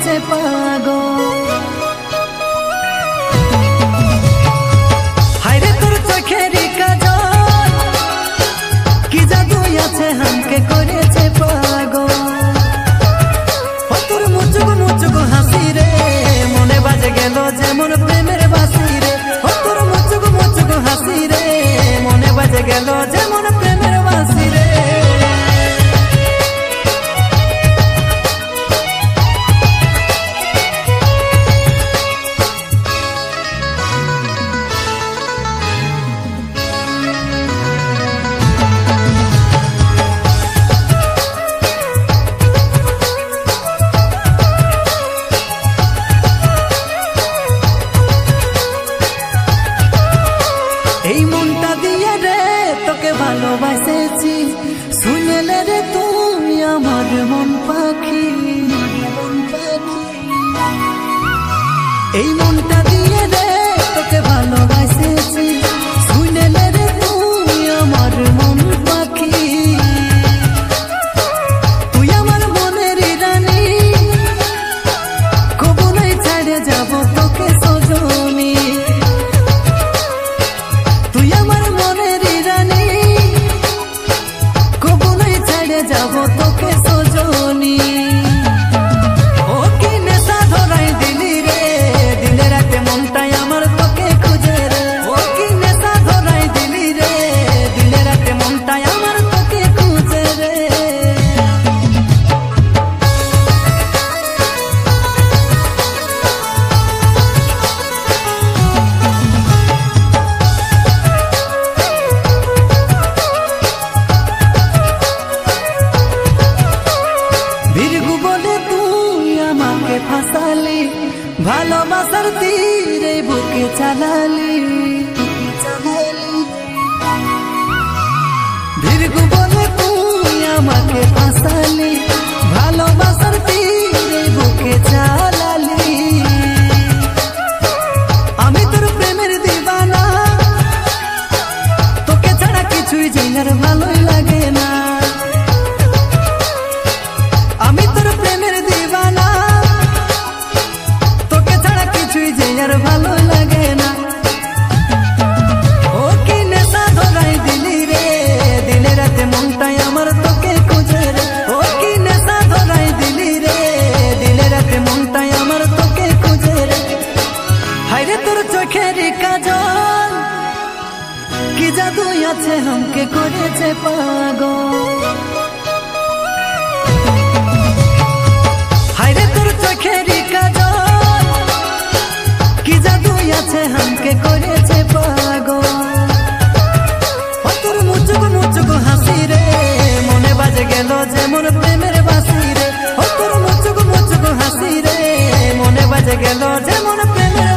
করেছে পাগল। হায়রে তোর চোখেরই কাজল, কি জাদু আছে হামকে করেছে পাগল। ও তোর মুচুক মুচুক হাসি রে, মনে বাজে গেল যেমন প্রেমের বাঁশি রে। ও তোর মুচুক মুচুক হাসি রে, মনে বাজে গেল যেমন প্রেমের বাঁশি রে। এই মনটা দিয়ে রে তোকে ভালোবাসেছি, শুনলে রে তুমি আমার মন পাখি। এই মনটা দিয়ে রে তোকে ভালোবাসেছি, শুনলে রে তুমি আমার মন পাখি। তুই আমার মনের রানী, কবু নাই ছাড়ে যাব তোকে সজনী। তুই আমার মনের রানী, কবু নাই ছাড়ে যাব তোকে সজনী। ও কি নেশা ধরাই দিলি রে, দিনে রাতে মনটাই আমার তোকে খুঁজে রে। ও কি নেশা ধরাই দিলি রে, দিনে রাতে মনটাই আমার তোকে খুঁজে রে। ভিরগু বলে তুই আমাকে ফাঁসালি, ভালোবাসার তীরে বুকে চালালি। ভিরগু বলে তুই আমাকে ফাঁসালি, ভালোবাসার তীরে বুকে চালালি। আমি তোর প্রেমের দিবানা, তোকে ছাড়া কিছুই জিনার ভালোই লাগে না। আমি তোর প্রেমের দিবানা, তোকে ছাড়া কিছুই যে আর ভালো লাগে না। ও কি নেশা ধরাই দিলি রে, দিনে রাতে মনটাই আমার তোকে খুঁজে রে। ও কি নেশা ধরাই দিলি রে, দিনে রাতে মনটাই আমার তোকে খুঁজে রে। হায়রে তোর চোখেরই কাজল, কি জাদু আছে হামকে করেছে পাগল। হায়রে তোর চোখেরই কাজল, কি জাদু আছে হামকে করেছে পাগল। ও তোর মুচুক মুচুক হাসি রে, মনে বাজে গেল যেমন প্রেমের বাঁশি রে। ও তোর মুচুক মুচুক হাসি রে, মনে বাজে গেল যেমন প্রেমের